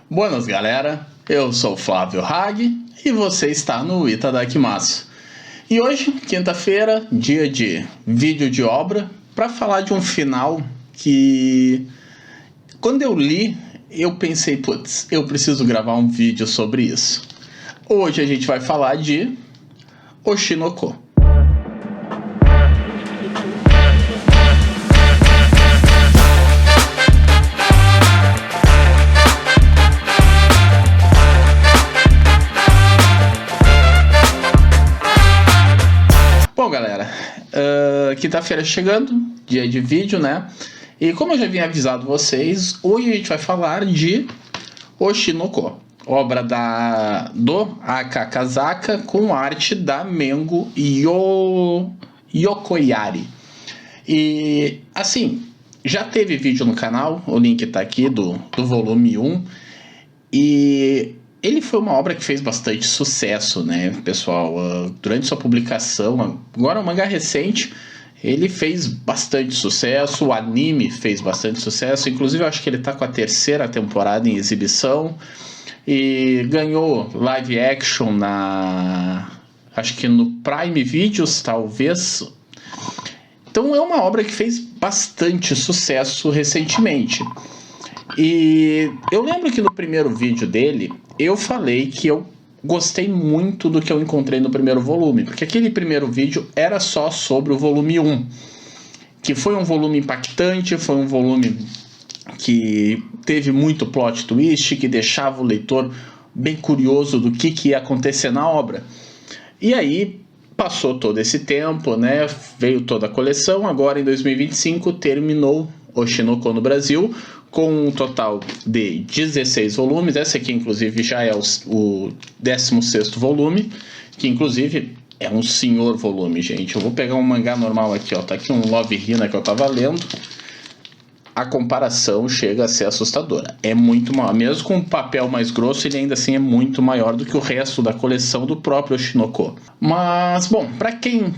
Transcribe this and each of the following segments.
Buenas, galera. Eu sou o Flávio Hag e você está no Itadakimasu. E hoje, quinta-feira, dia de vídeo de obra, para falar de um final que, quando eu li, eu pensei, putz, eu preciso gravar um vídeo sobre isso. Hoje a gente vai falar de Oshinoko. Bom, galera, quinta-feira chegando, dia de vídeo, né? E como eu já havia avisado vocês, hoje a gente vai falar de Oshinoko, obra do Akakazaka com arte da Mengo Yokoyari. E, assim, já teve vídeo no canal, o link tá aqui do volume 1, e ele foi uma obra que fez bastante sucesso, né, pessoal? Durante sua publicação, agora um mangá recente, ele fez bastante sucesso, o anime fez bastante sucesso, inclusive eu acho que ele tá com a terceira temporada em exibição, e ganhou live action acho que no Prime Videos, talvez. Então é uma obra que fez bastante sucesso recentemente. E eu lembro que no primeiro vídeo dele, eu falei que eu gostei muito do que eu encontrei no primeiro volume, porque aquele primeiro vídeo era só sobre o volume 1, que foi um volume impactante, foi um volume que teve muito plot twist, que deixava o leitor bem curioso do que ia acontecer na obra. E aí passou todo esse tempo, né? Veio toda a coleção, agora em 2025 terminou Oshinoko no Brasil, com um total de 16 volumes. Esse aqui, inclusive, já é o 16º volume, que, inclusive, é um senhor volume, gente. Eu vou pegar um mangá normal aqui, ó. Tá aqui um Love Hina que eu tava lendo. A comparação chega a ser assustadora. É muito maior. Mesmo com um papel mais grosso, ele ainda assim é muito maior do que o resto da coleção do próprio Oshinoko. Mas, bom, pra quem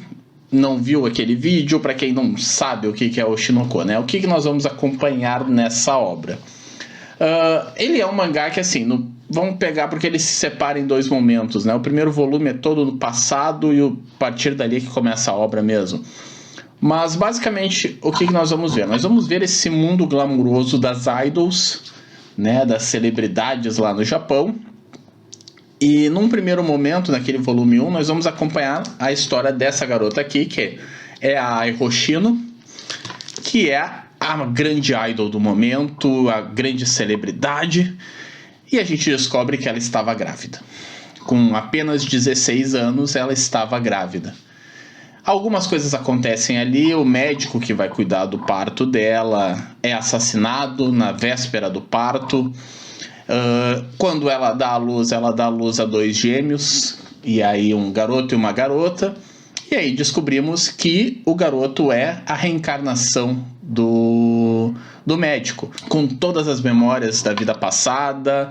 não viu aquele vídeo, para quem não sabe o que é o Oshinoko, né? O que nós vamos acompanhar nessa obra? Ele é um mangá que, assim, vamos pegar porque ele se separa em dois momentos, né? O primeiro volume é todo no passado e a partir dali é que começa a obra mesmo. Mas, basicamente, o que nós vamos ver? Nós vamos ver esse mundo glamuroso das idols, né? Das celebridades lá no Japão. E num primeiro momento, naquele volume 1, nós vamos acompanhar a história dessa garota aqui, que é a Ai Hoshino, que é a grande idol do momento, a grande celebridade, e a gente descobre que ela estava grávida. Com apenas 16 anos, ela estava grávida. Algumas coisas acontecem ali, o médico que vai cuidar do parto dela é assassinado na véspera do parto. Quando ela dá à luz a 2 gêmeos, e aí um garoto e uma garota, e aí descobrimos que o garoto é a reencarnação do médico, com todas as memórias da vida passada,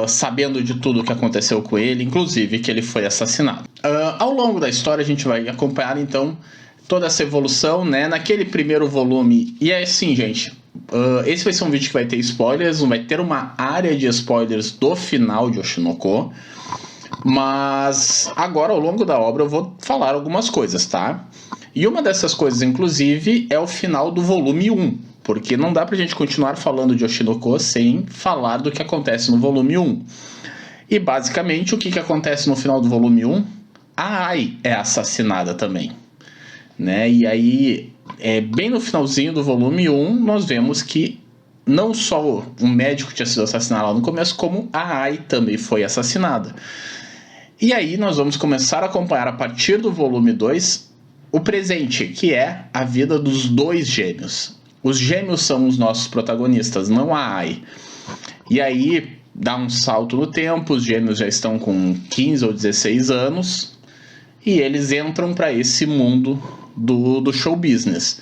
sabendo de tudo o que aconteceu com ele, inclusive que ele foi assassinado. Ao longo da história a gente vai acompanhar então toda essa evolução, né? Naquele primeiro volume, e é assim, gente, esse vai ser um vídeo que vai ter spoilers, vai ter uma área de spoilers do final de Oshinoko, mas agora ao longo da obra eu vou falar algumas coisas, tá? E uma dessas coisas, inclusive, é o final do volume 1, porque não dá pra gente continuar falando de Oshinoko sem falar do que acontece no volume 1. E basicamente o que acontece no final do volume 1? A Ai é assassinada também, né? E aí, bem no finalzinho do volume 1, nós vemos que não só um médico tinha sido assassinado lá no começo, como a Ai também foi assassinada. E aí nós vamos começar a acompanhar a partir do volume 2 o presente, que é a vida dos 2 gêmeos. Os gêmeos são os nossos protagonistas, não a Ai. E aí dá um salto no tempo, os gêmeos já estão com 15 ou 16 anos, e eles entram para esse mundo do show business.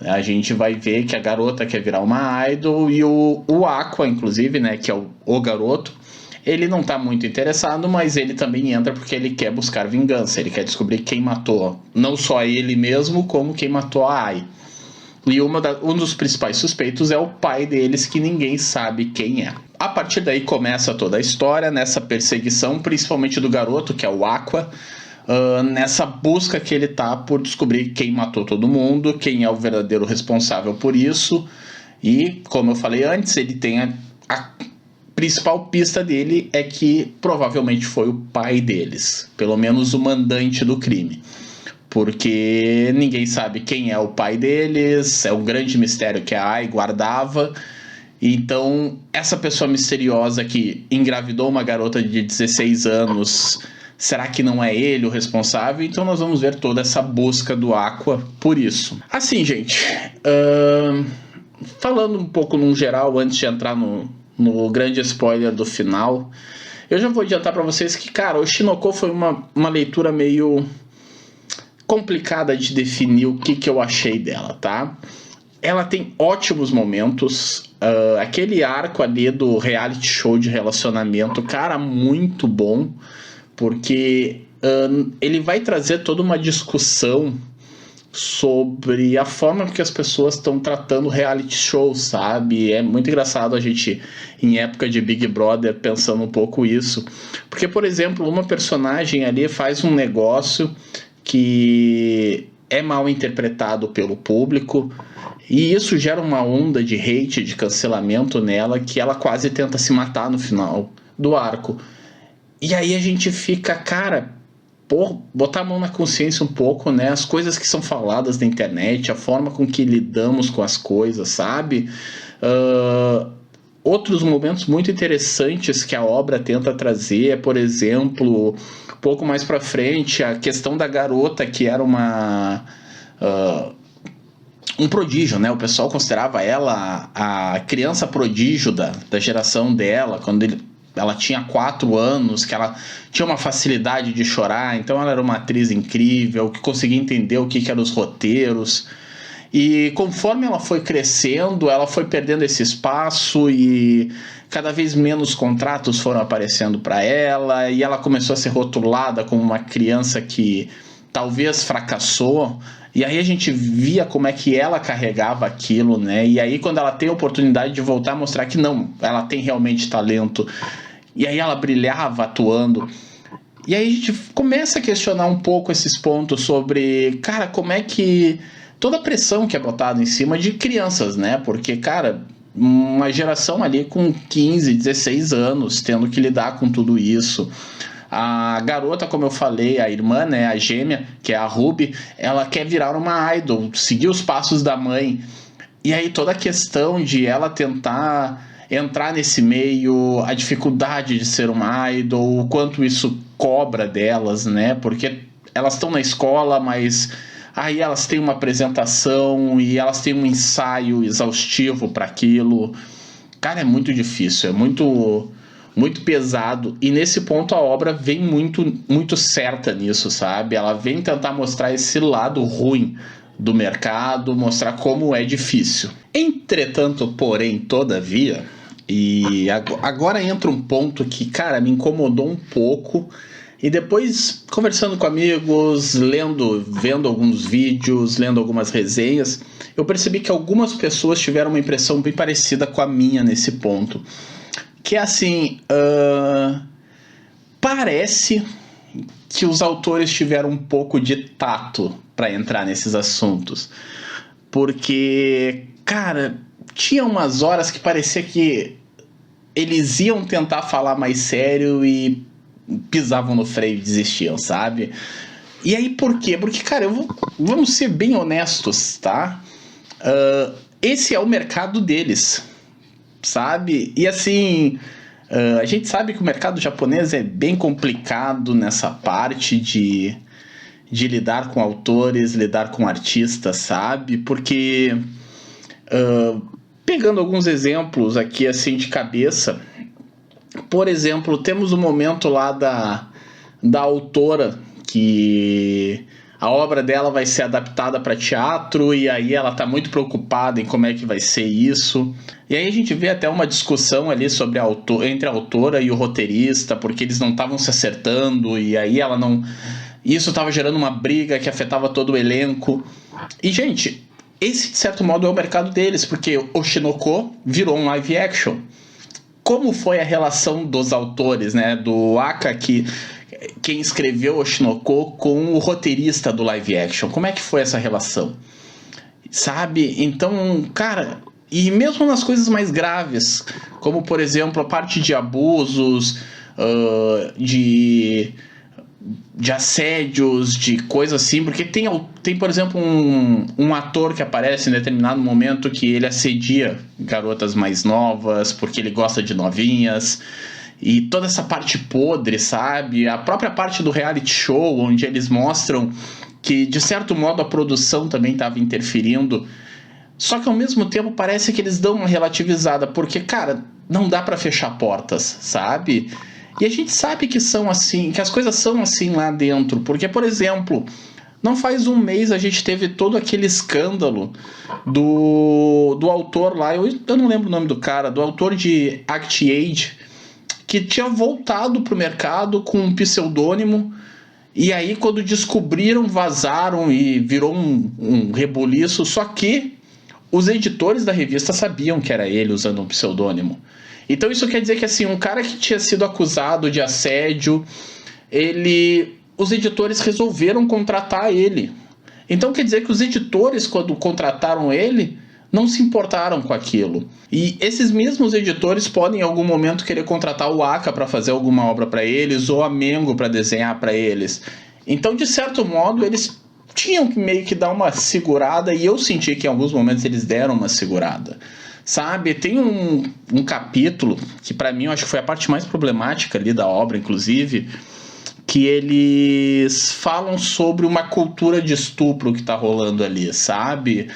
A gente vai ver que a garota quer virar uma idol e o Aqua, inclusive, né, que é o garoto, ele não está muito interessado, mas ele também entra porque ele quer buscar vingança, ele quer descobrir quem matou, não só ele mesmo, como quem matou a Ai. E um dos principais suspeitos é o pai deles, que ninguém sabe quem é. a partir daí começa toda a história, nessa perseguição, principalmente do garoto, que é o Aqua, nessa busca que ele tá por descobrir quem matou todo mundo, quem é o verdadeiro responsável por isso. E, como eu falei antes, ele tem a principal pista dele é que provavelmente foi o pai deles, pelo menos o mandante do crime. Porque ninguém sabe quem é o pai deles, é um grande mistério que a AI guardava. Então, essa pessoa misteriosa que engravidou uma garota de 16 anos, será que não é ele o responsável? Então nós vamos ver toda essa busca do Aqua por isso. Assim, gente, falando um pouco num geral, antes de entrar no grande spoiler do final, eu já vou adiantar para vocês que, cara, o Oshinoko foi uma leitura meio complicada de definir o que eu achei dela, tá? Ela tem ótimos momentos, aquele arco ali do reality show de relacionamento, cara, muito bom, porque ele vai trazer toda uma discussão sobre a forma que as pessoas estão tratando reality show, sabe? É muito engraçado a gente, em época de Big Brother, pensando um pouco isso. Porque, por exemplo, uma personagem ali faz um negócio que é mal interpretado pelo público, e isso gera uma onda de hate, de cancelamento nela, que ela quase tenta se matar no final do arco. E aí a gente fica, cara, botar a mão na consciência um pouco, né? As coisas que são faladas na internet, a forma com que lidamos com as coisas, sabe? Outros momentos muito interessantes que a obra tenta trazer é, por exemplo, um pouco mais pra frente, a questão da garota que era um prodígio, né? O pessoal considerava ela a criança prodígio da geração dela, quando ela tinha 4 anos, que ela tinha uma facilidade de chorar, então ela era uma atriz incrível, que conseguia entender o que eram os roteiros. E conforme ela foi crescendo, ela foi perdendo esse espaço e cada vez menos contratos foram aparecendo para ela, e ela começou a ser rotulada como uma criança que talvez fracassou. E aí a gente via como é que ela carregava aquilo, né? E aí quando ela tem a oportunidade de voltar a mostrar que não, ela tem realmente talento, e aí ela brilhava atuando. E aí a gente começa a questionar um pouco esses pontos sobre, cara, como é que toda a pressão que é botada em cima de crianças, né? Porque, cara, uma geração ali com 15, 16 anos tendo que lidar com tudo isso. A garota, como eu falei, a irmã, né, a gêmea, que é a Ruby, ela quer virar uma idol, seguir os passos da mãe. E aí toda a questão de ela tentar entrar nesse meio, a dificuldade de ser uma idol, o quanto isso cobra delas, né? Porque elas estão na escola, mas aí elas têm uma apresentação e elas têm um ensaio exaustivo para aquilo. Cara, é muito difícil, é muito pesado, e nesse ponto a obra vem muito certa nisso, sabe? Ela vem tentar mostrar esse lado ruim do mercado, mostrar como é difícil. Entretanto, porém, todavia, e agora entra um ponto que, cara, me incomodou um pouco, e depois, conversando com amigos, vendo alguns vídeos, lendo algumas resenhas, eu percebi que algumas pessoas tiveram uma impressão bem parecida com a minha nesse ponto. Que é assim, parece que os autores tiveram um pouco de tato para entrar nesses assuntos. Porque, cara, tinha umas horas que parecia que eles iam tentar falar mais sério e pisavam no freio e desistiam, sabe? E aí por quê? Porque, cara, vamos ser bem honestos, tá? Esse é o mercado deles, sabe? E assim, a gente sabe que o mercado japonês é bem complicado nessa parte de lidar com autores, lidar com artistas, sabe? Porque, pegando alguns exemplos aqui assim de cabeça, por exemplo, temos um momento lá da autora que a obra dela vai ser adaptada para teatro, e aí ela tá muito preocupada em como é que vai ser isso. E aí a gente vê até uma discussão ali sobre entre a autora e o roteirista, porque eles não estavam se acertando, e aí ela não... Isso estava gerando uma briga que afetava todo o elenco. E, gente, esse de certo modo é o mercado deles, porque o Oshinoko virou um live action. como foi a relação dos autores, né? Do Aka, quem escreveu Oshinoko, com o roteirista do live action. Como é que foi essa relação? Sabe? Então, cara, e mesmo nas coisas mais graves, como por exemplo a parte de abusos, de assédios, de coisas assim, porque tem por exemplo, um ator que aparece em determinado momento que ele assedia garotas mais novas, porque ele gosta de novinhas, e toda essa parte podre, sabe? A própria parte do reality show, onde eles mostram que, de certo modo, a produção também estava interferindo. Só que, ao mesmo tempo, parece que eles dão uma relativizada, porque, cara, não dá para fechar portas, sabe? E a gente sabe que são assim, que as coisas são assim lá dentro. Porque, por exemplo, não faz um mês a gente teve todo aquele escândalo do autor lá, eu não lembro o nome do cara, do autor de Act Age, que tinha voltado pro mercado com um pseudônimo. E aí, quando descobriram, vazaram e virou um rebuliço. Só que os editores da revista sabiam que era ele usando um pseudônimo. Então isso quer dizer que assim, um cara que tinha sido acusado de assédio, os editores resolveram contratar ele. Então quer dizer que os editores, quando contrataram ele, não se importaram com aquilo. E esses mesmos editores podem em algum momento querer contratar o Aka para fazer alguma obra para eles, ou a Mengo para desenhar para eles. Então, de certo modo, eles tinham que meio que dar uma segurada, e eu senti que em alguns momentos eles deram uma segurada. Sabe, tem um capítulo que para mim eu acho que foi a parte mais problemática ali da obra, inclusive, que eles falam sobre uma cultura de estupro que tá rolando ali, sabe?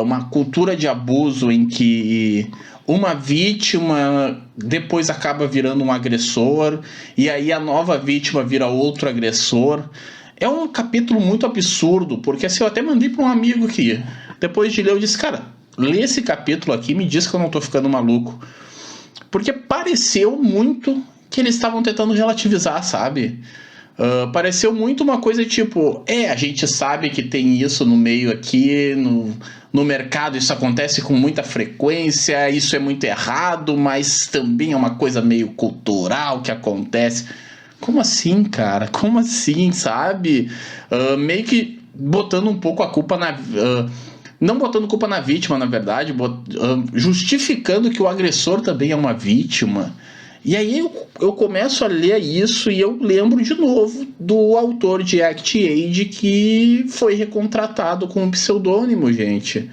Uma cultura de abuso em que uma vítima depois acaba virando um agressor, e aí a nova vítima vira outro agressor. É um capítulo muito absurdo, porque assim, eu até mandei para um amigo que, depois de ler, eu disse, cara, lê esse capítulo aqui e me diz que eu não tô ficando maluco. Porque pareceu muito que eles estavam tentando relativizar, sabe? Pareceu muito uma coisa tipo, a gente sabe que tem isso no meio aqui, no mercado isso acontece com muita frequência, isso é muito errado, mas também é uma coisa meio cultural que acontece. Como assim, cara? Como assim, sabe? Meio que botando um pouco a culpa na... não botando culpa na vítima, na verdade, justificando que o agressor também é uma vítima. E aí eu começo a ler isso e eu lembro de novo do autor de Act Age que foi recontratado com um pseudônimo, gente.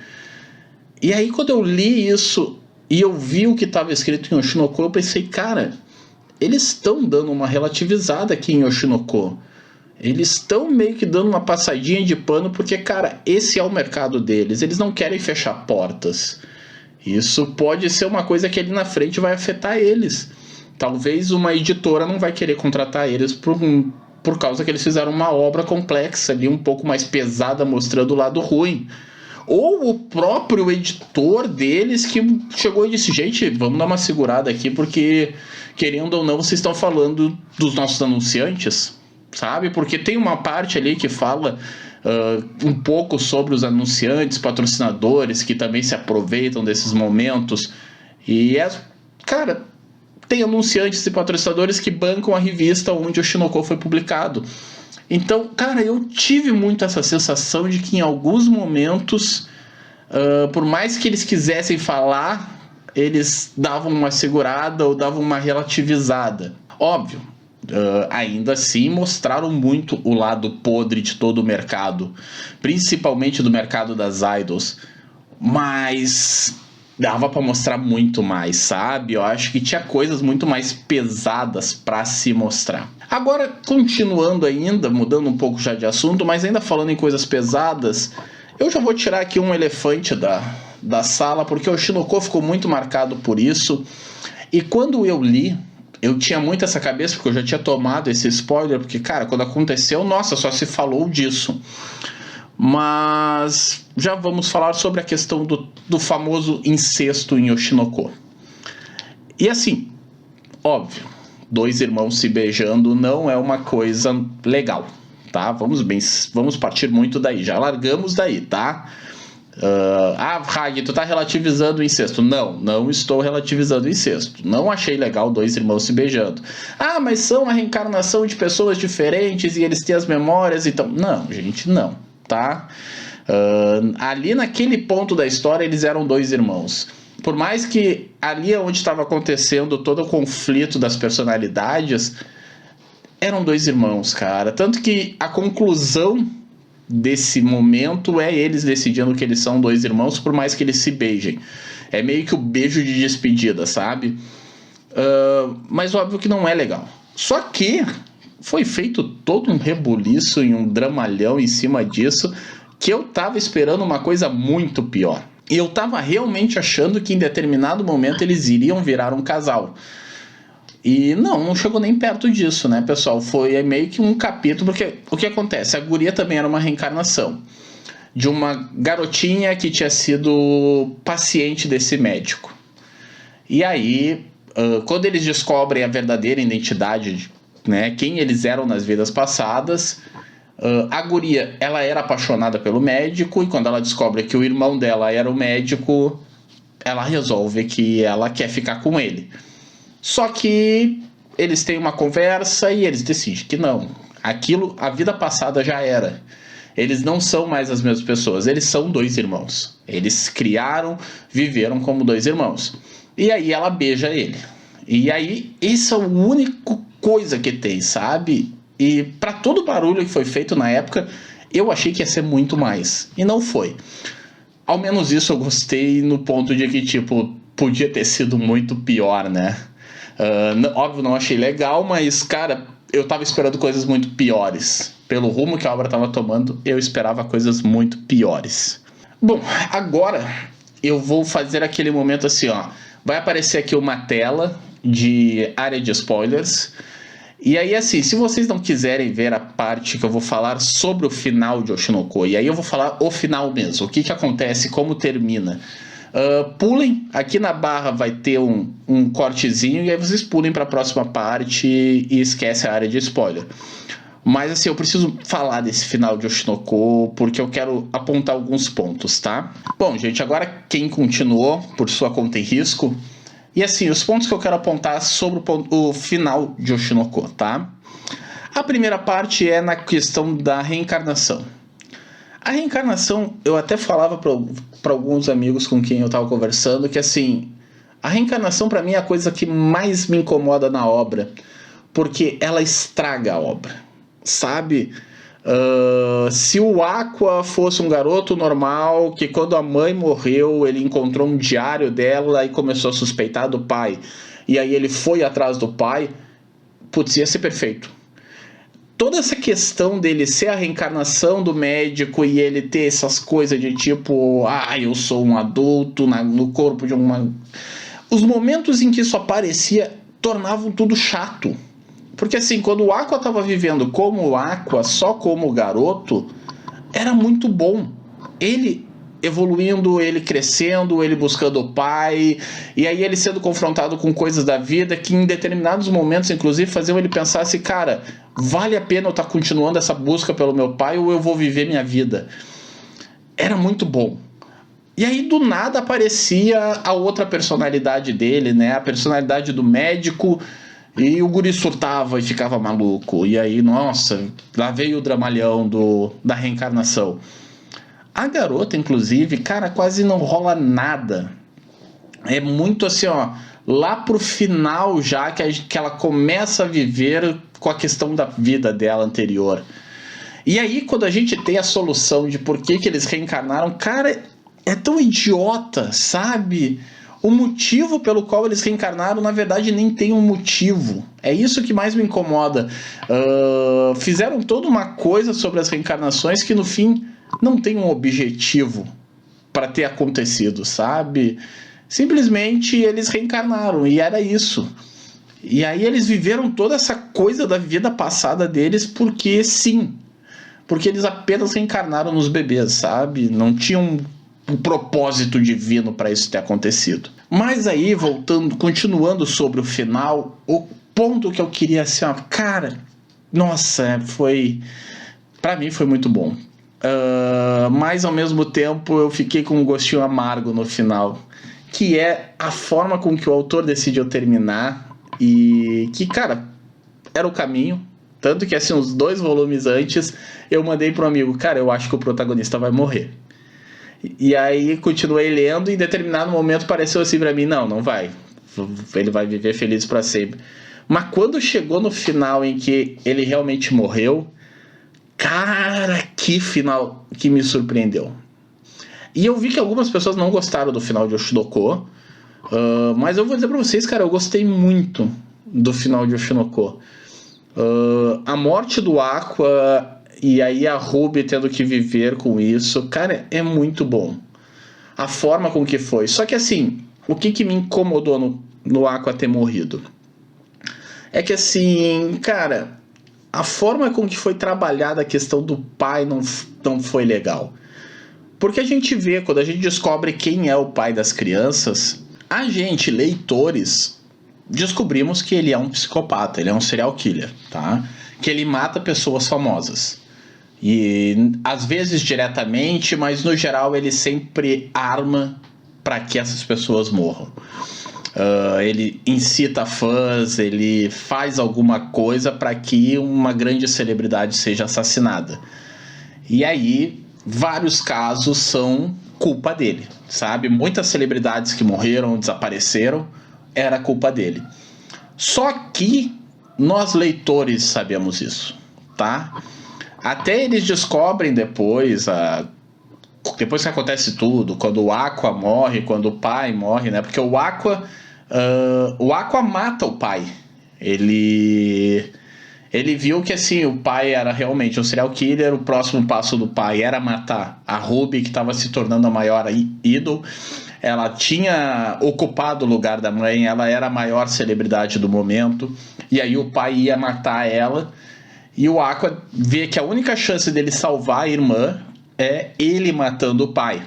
E aí quando eu li isso e eu vi o que estava escrito em Oshinoko, eu pensei, cara, eles estão dando uma relativizada aqui em Oshinoko. Eles estão meio que dando uma passadinha de pano porque, cara, esse é o mercado deles. Eles não querem fechar portas. Isso pode ser uma coisa que ali na frente vai afetar eles. Talvez uma editora não vai querer contratar eles por causa que eles fizeram uma obra complexa ali, um pouco mais pesada, mostrando o lado ruim. Ou o próprio editor deles que chegou e disse, gente, vamos dar uma segurada aqui porque, querendo ou não, vocês estão falando dos nossos anunciantes, sabe? Porque tem uma parte ali que fala um pouco sobre os anunciantes, patrocinadores, que também se aproveitam desses momentos. E, cara, tem anunciantes e patrocinadores que bancam a revista onde o Oshinoko foi publicado. Então, cara, eu tive muito essa sensação de que em alguns momentos, por mais que eles quisessem falar, eles davam uma segurada ou davam uma relativizada. Óbvio, ainda assim mostraram muito o lado podre de todo o mercado, principalmente do mercado das idols, mas dava para mostrar muito mais, sabe? Eu acho que tinha coisas muito mais pesadas para se mostrar. Agora, continuando ainda, mudando um pouco já de assunto, mas ainda falando em coisas pesadas, eu já vou tirar aqui um elefante da sala, porque o Oshinoko ficou muito marcado por isso. E quando eu li, eu tinha muito essa cabeça, porque eu já tinha tomado esse spoiler, porque, cara, quando aconteceu, nossa, só se falou disso. Mas já vamos falar sobre a questão do famoso incesto em Oshinoko. E assim, óbvio, 2 irmãos se beijando não é uma coisa legal, tá? Vamos partir muito daí, já largamos daí, tá? Hag, tu tá relativizando o incesto. Não estou relativizando o incesto. Não achei legal dois irmãos se beijando. Mas são a reencarnação de pessoas diferentes e eles têm as memórias, então... Não, gente, não, tá? Ali naquele ponto da história eles eram dois irmãos. Por mais que ali onde estava acontecendo todo o conflito das personalidades, eram dois irmãos, cara. Tanto que a conclusão desse momento é eles decidindo que eles são dois irmãos, por mais que eles se beijem. É meio que o beijo de despedida, sabe? Mas óbvio que não é legal. Só que foi feito todo um rebuliço e um dramalhão em cima disso, que eu tava esperando uma coisa muito pior. E eu tava realmente achando que em determinado momento eles iriam virar um casal. E não chegou nem perto disso, né, pessoal? Foi meio que um capítulo, porque o que acontece? A guria também era uma reencarnação de uma garotinha que tinha sido paciente desse médico. E aí, quando eles descobrem a verdadeira identidade, né, quem eles eram nas vidas passadas, a guria, ela era apaixonada pelo médico, e quando ela descobre que o irmão dela era o médico, ela resolve que ela quer ficar com ele. Só que eles têm uma conversa e eles decidem que não. Aquilo, a vida passada já era. Eles não são mais as mesmas pessoas. Eles são dois irmãos. Eles criaram, viveram como dois irmãos. E aí ela beija ele. E aí, essa é a única coisa que tem, sabe? E para todo o barulho que foi feito na época, eu achei que ia ser muito mais. E não foi. Ao menos isso eu gostei, no ponto de que, tipo, podia ter sido muito pior, né? Óbvio, não achei legal, mas, cara, eu tava esperando coisas muito piores. Pelo rumo que a obra tava tomando, eu esperava coisas muito piores. Bom, agora eu vou fazer aquele momento assim, ó. Vai aparecer aqui uma tela de área de spoilers. E aí, assim, se vocês não quiserem ver a parte que eu vou falar sobre o final de Oshinoko, e aí eu vou falar o final mesmo, o que acontece, como termina. Pulem, aqui na barra vai ter um cortezinho, e aí vocês pulem para a próxima parte e esquecem a área de spoiler. Mas assim, eu preciso falar desse final de Oshinoko, porque eu quero apontar alguns pontos, tá? Bom, gente, agora quem continuou por sua conta e risco, e assim, os pontos que eu quero apontar sobre o final de Oshinoko, tá? A primeira parte é na questão da reencarnação. A reencarnação, eu até falava para alguns amigos com quem eu estava conversando, que assim, a reencarnação para mim é a coisa que mais me incomoda na obra, porque ela estraga a obra, sabe? Se o Aqua fosse um garoto normal, que quando a mãe morreu, ele encontrou um diário dela e começou a suspeitar do pai, e aí ele foi atrás do pai, putz, ia ser perfeito. Toda essa questão dele ser a reencarnação do médico e ele ter essas coisas de tipo, eu sou um adulto no corpo de uma... Os momentos em que isso aparecia tornavam tudo chato. Porque assim, quando o Aqua estava vivendo como o Aqua, só como garoto, era muito bom. Ele evoluindo, ele crescendo, ele buscando o pai, e aí ele sendo confrontado com coisas da vida que em determinados momentos, inclusive, faziam ele pensar assim, cara, vale a pena eu estar continuando essa busca pelo meu pai ou eu vou viver minha vida? Era muito bom. E aí do nada aparecia a outra personalidade dele, né? A personalidade do médico, e o guri surtava e ficava maluco. E aí, nossa, lá veio o dramalhão da reencarnação. A garota, inclusive, cara, quase não rola nada. É muito assim, ó, lá pro final já que ela começa a viver com a questão da vida dela anterior. E aí, quando a gente tem a solução de por que eles reencarnaram, cara, é tão idiota, sabe? O motivo pelo qual eles reencarnaram, na verdade, nem tem um motivo. É isso que mais me incomoda. Fizeram toda uma coisa sobre as reencarnações que, no fim, não tem um objetivo para ter acontecido, sabe? Simplesmente eles reencarnaram e era isso. E aí eles viveram toda essa coisa da vida passada deles porque sim. Porque eles apenas reencarnaram nos bebês, sabe? Não tinham um propósito divino para isso ter acontecido. Mas aí, continuando sobre o final, o ponto que eu queria assim, ó, cara, nossa, pra mim foi muito bom. mas ao mesmo tempo eu fiquei com um gostinho amargo no final, que é a forma com que o autor decidiu terminar, e que, cara, era o caminho. Tanto que, assim, uns 2 volumes antes, eu mandei pro amigo, cara, eu acho que o protagonista vai morrer. E aí continuei lendo e em determinado momento pareceu assim pra mim, não vai. Ele vai viver feliz pra sempre. Mas quando chegou no final em que ele realmente morreu, cara, que final que me surpreendeu. E eu vi que algumas pessoas não gostaram do final de Oshinoko, mas eu vou dizer pra vocês, cara, eu gostei muito do final de Oshinoko. A morte do Aqua e aí a Ruby tendo que viver com isso, cara, é muito bom. A forma com que foi. Só que assim, o que me incomodou no Aqua ter morrido? É que assim, cara, a forma com que foi trabalhada a questão do pai não foi legal. Porque a gente vê, quando a gente descobre quem é o pai das crianças, a gente, leitores, descobrimos que ele é um psicopata, ele é um serial killer, tá? Que ele mata pessoas famosas. E às vezes diretamente, mas no geral ele sempre arma para que essas pessoas morram. Ele incita fãs, ele faz alguma coisa para que uma grande celebridade seja assassinada. E aí, vários casos são culpa dele, sabe? Muitas celebridades que morreram, desapareceram, era culpa dele. Só que nós leitores sabemos isso, tá? Até eles descobrem depois que acontece tudo, quando o Aqua morre, quando o pai morre, né? Porque o Aqua mata o pai. Ele viu que assim, o pai era realmente um serial killer. O próximo passo do pai era matar a Ruby, que estava se tornando a maior ídolo. Ela tinha ocupado o lugar da mãe, ela era a maior celebridade do momento. E aí o pai ia matar ela. E o Aqua vê que a única chance dele salvar a irmã é ele matando o pai.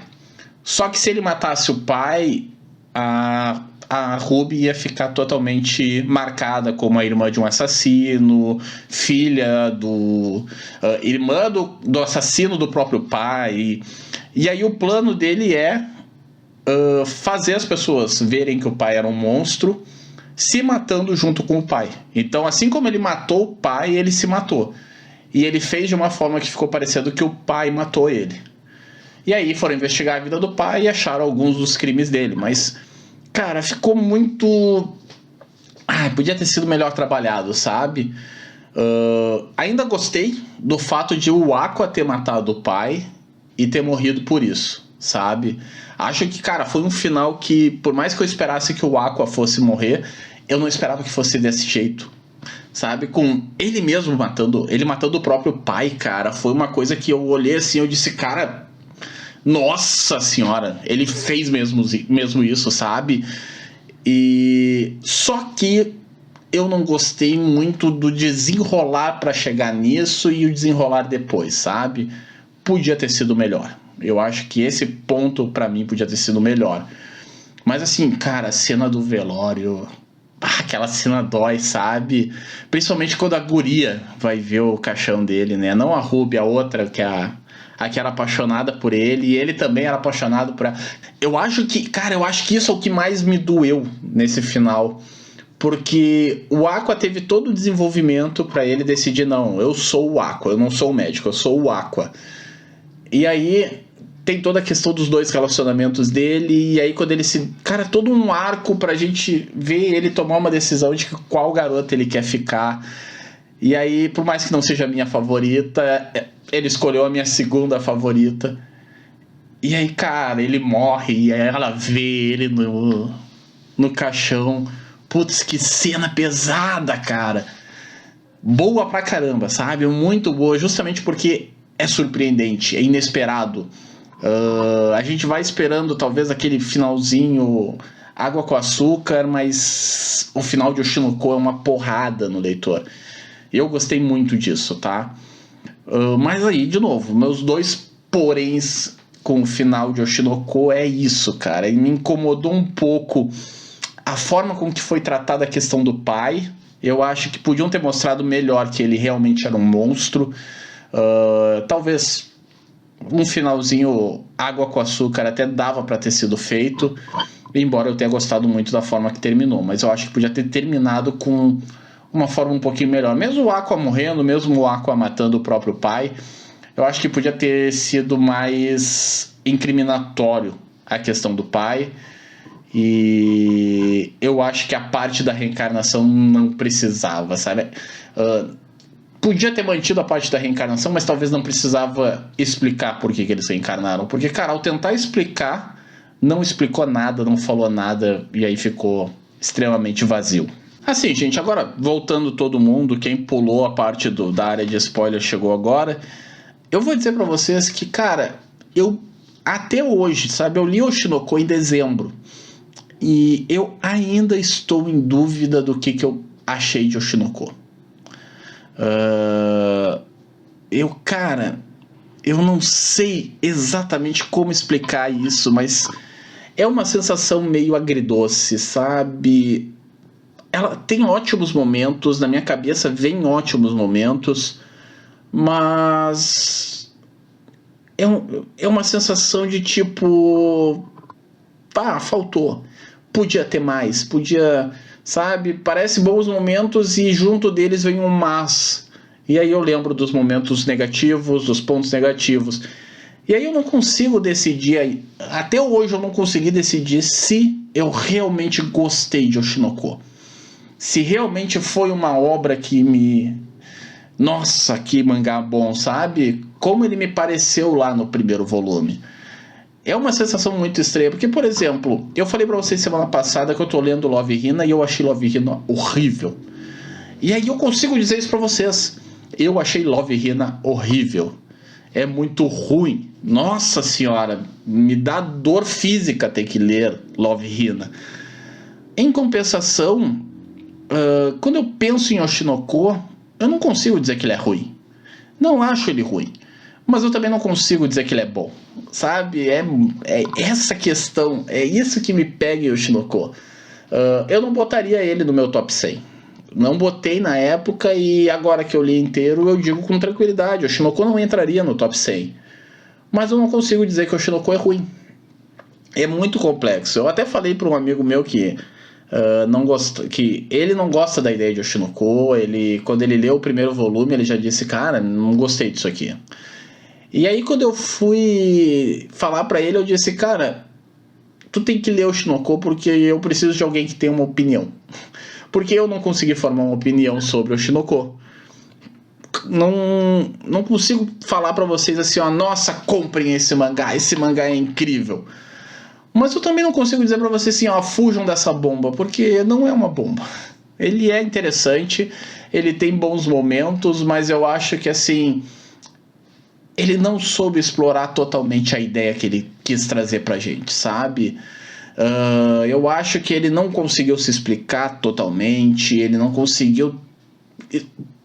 Só que se ele matasse o pai, a Ruby ia ficar totalmente marcada como a irmã de um assassino, filha irmã do assassino do próprio pai. E aí o plano dele é fazer as pessoas verem que o pai era um monstro, se matando junto com o pai. Então, assim como ele matou o pai, ele se matou. E ele fez de uma forma que ficou parecendo que o pai matou ele. E aí foram investigar a vida do pai e acharam alguns dos crimes dele. Mas, cara, ficou muito... podia ter sido melhor trabalhado, sabe? Ainda gostei do fato de o Aqua ter matado o pai e ter morrido por isso, sabe? Acho que, cara, foi um final que, por mais que eu esperasse que o Aqua fosse morrer, eu não esperava que fosse desse jeito, sabe? Com ele mesmo matando o próprio pai, cara, foi uma coisa que eu olhei assim, eu disse, cara, nossa senhora, ele fez mesmo isso, sabe? E só que eu não gostei muito do desenrolar pra chegar nisso e o desenrolar depois, sabe? Podia ter sido melhor. Eu acho que esse ponto pra mim podia ter sido melhor. Mas assim, cara, a cena do velório, aquela cena dói, sabe? Principalmente quando a guria vai ver o caixão dele, né? Não a Ruby, a outra, que é a que era apaixonada por ele, e ele também era apaixonado por ela. Eu acho que isso é o que mais me doeu nesse final. Porque o Aqua teve todo o desenvolvimento pra ele decidir, não, eu sou o Aqua, eu não sou o médico, eu sou o Aqua. E aí tem toda a questão dos dois relacionamentos dele, e aí quando ele cara, todo um arco pra gente ver ele tomar uma decisão de qual garota ele quer ficar. E aí, por mais que não seja a minha favorita, ele escolheu a minha segunda favorita. E aí, cara, ele morre, e aí ela vê ele no caixão. Putz, que cena pesada, cara. Boa pra caramba, sabe? Muito boa, justamente porque é surpreendente, é inesperado. A gente vai esperando talvez aquele finalzinho água com açúcar, mas o final de Oshinoko é uma porrada no leitor. Eu gostei muito disso, tá? Mas aí, de novo, meus 2 poréns com o final de Oshinoko é isso, cara. E me incomodou um pouco a forma com que foi tratada a questão do pai. Eu acho que podiam ter mostrado melhor que ele realmente era um monstro. Talvez Um finalzinho água com açúcar até dava para ter sido feito, embora eu tenha gostado muito da forma que terminou, mas eu acho que podia ter terminado com uma forma um pouquinho melhor. Mesmo o Aqua morrendo, mesmo o Aqua matando o próprio pai, eu acho que podia ter sido mais incriminatório a questão do pai. E eu acho que a parte da reencarnação não precisava, sabe? Podia ter mantido a parte da reencarnação, mas talvez não precisava explicar por que eles reencarnaram. Porque, cara, ao tentar explicar, não explicou nada, não falou nada, e aí ficou extremamente vazio. Assim, gente, agora voltando todo mundo, quem pulou a parte da área de spoiler chegou agora, eu vou dizer pra vocês que, cara, eu até hoje, sabe, eu li Oshinoko em dezembro, e eu ainda estou em dúvida do que eu achei de Oshinoko. Eu não sei exatamente como explicar isso, mas é uma sensação meio agridoce, sabe? Ela tem ótimos momentos, na minha cabeça vem ótimos momentos, mas é uma sensação de tipo, faltou, podia ter mais, podia, sabe? Parece bons momentos e junto deles vem um mas. E aí eu lembro dos momentos negativos, dos pontos negativos. E aí eu não consigo decidir, até hoje eu não consegui decidir se eu realmente gostei de Oshinoko. Se realmente foi uma obra que me... Nossa, que mangá bom, sabe? Como ele me pareceu lá no primeiro volume. É uma sensação muito estranha, porque, por exemplo, eu falei pra vocês semana passada que eu tô lendo Love Hina e eu achei Love Hina horrível. E aí eu consigo dizer isso pra vocês. Eu achei Love Hina horrível. É muito ruim. Nossa senhora, me dá dor física ter que ler Love Hina. Em compensação, quando eu penso em Oshinoko, eu não consigo dizer que ele é ruim. Não acho ele ruim. Mas eu também não consigo dizer que ele é bom. Sabe? É essa questão. É isso que me pega em Oshinoko. Eu não botaria ele no meu top 100. Não botei na época e agora que eu li inteiro eu digo com tranquilidade. Oshinoko não entraria no top 100. Mas eu não consigo dizer que Oshinoko é ruim. É muito complexo. Eu até falei para um amigo meu que... que ele não gosta da ideia de Oshinoko. Quando ele leu o primeiro volume, ele já disse, cara, não gostei disso aqui. E aí quando eu fui falar pra ele, eu disse, cara, tu tem que ler Oshinoko porque eu preciso de alguém que tenha uma opinião. Porque eu não consegui formar uma opinião sobre Oshinoko. Não consigo falar pra vocês assim, ó, nossa, comprem esse mangá é incrível. Mas eu também não consigo dizer pra vocês assim, ó, fujam dessa bomba, porque não é uma bomba. Ele é interessante, ele tem bons momentos, mas eu acho que assim, ele não soube explorar totalmente a ideia que ele quis trazer pra gente, sabe? Eu acho que ele não conseguiu se explicar totalmente, ele não conseguiu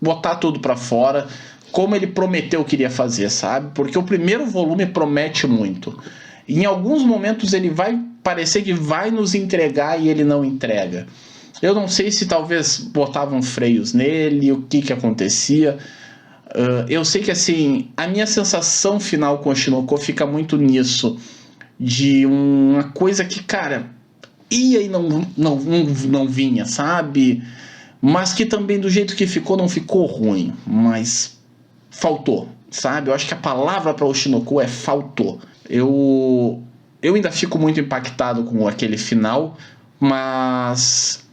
botar tudo pra fora como ele prometeu que iria fazer, sabe? Porque o primeiro volume promete muito. Em alguns momentos ele vai parecer que vai nos entregar e ele não entrega. Eu não sei se talvez botavam freios nele, o que acontecia. Eu sei que assim, a minha sensação final com o Oshinoko fica muito nisso. De uma coisa que, cara, ia e não vinha, sabe? Mas que também do jeito que ficou, não ficou ruim. Mas faltou, sabe? Eu acho que a palavra para Oshinoko é faltou. Eu ainda fico muito impactado com aquele final, mas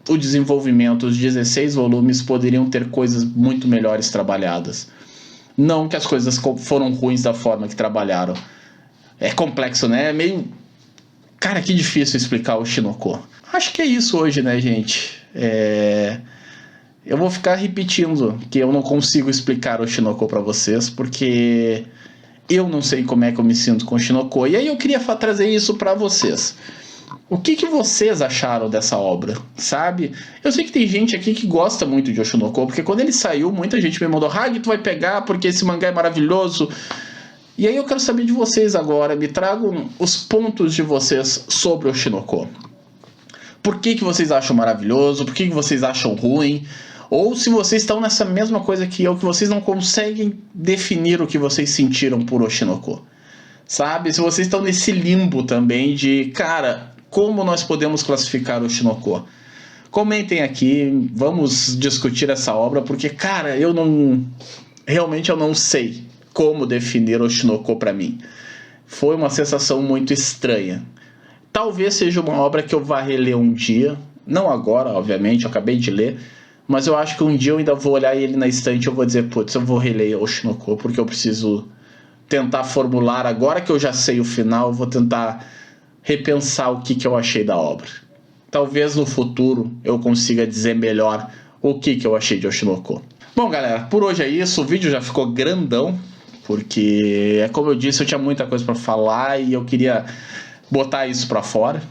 o desenvolvimento, os 16 volumes poderiam ter coisas muito melhores trabalhadas. Não que as coisas foram ruins da forma que trabalharam. É complexo, né? É meio... Cara, que difícil explicar o Oshinoko. Acho que é isso hoje, né, gente? Eu vou ficar repetindo que eu não consigo explicar o Oshinoko pra vocês, porque eu não sei como é que eu me sinto com o Oshinoko. E aí eu queria trazer isso pra vocês. O que vocês acharam dessa obra, sabe? Eu sei que tem gente aqui que gosta muito de Oshinoko, porque quando ele saiu, muita gente me mandou, Hag, tu vai pegar porque esse mangá é maravilhoso. E aí eu quero saber de vocês agora, me tragam os pontos de vocês sobre o Oshinoko. Por que vocês acham maravilhoso? Por que vocês acham ruim? Ou se vocês estão nessa mesma coisa que eu, que vocês não conseguem definir o que vocês sentiram por Oshinoko. Sabe? Se vocês estão nesse limbo também de, cara, como nós podemos classificar Oshinoko? Comentem aqui, vamos discutir essa obra, porque, cara, realmente eu não sei como definir Oshinoko para mim. Foi uma sensação muito estranha. Talvez seja uma obra que eu vá reler um dia, não agora, obviamente, eu acabei de ler, mas eu acho que um dia eu ainda vou olhar ele na estante e eu vou dizer, putz, eu vou reler Oshinoko, porque eu preciso tentar formular, agora que eu já sei o final, eu vou tentar repensar o que eu achei da obra. Talvez no futuro eu consiga dizer melhor o que eu achei de Oshinoko. Bom, galera, por hoje é isso, o vídeo já ficou grandão, porque, como eu disse, eu tinha muita coisa para falar e eu queria botar isso para fora.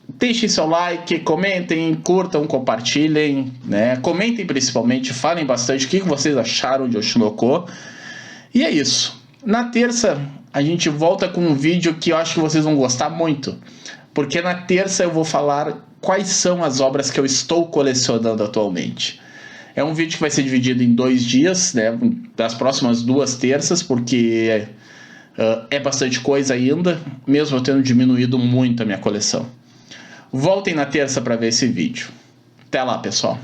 Deixem seu like, comentem, curtam, compartilhem, né? Comentem principalmente, falem bastante o que vocês acharam de Oshinoko. E é isso. Na terça a gente volta com um vídeo que eu acho que vocês vão gostar muito, porque na terça eu vou falar quais são as obras que eu estou colecionando atualmente. É um vídeo que vai ser dividido em 2 dias, né? Das próximas 2 terças, porque é bastante coisa ainda, mesmo eu tendo diminuído muito a minha coleção. Voltem na terça para ver esse vídeo. Até lá, pessoal.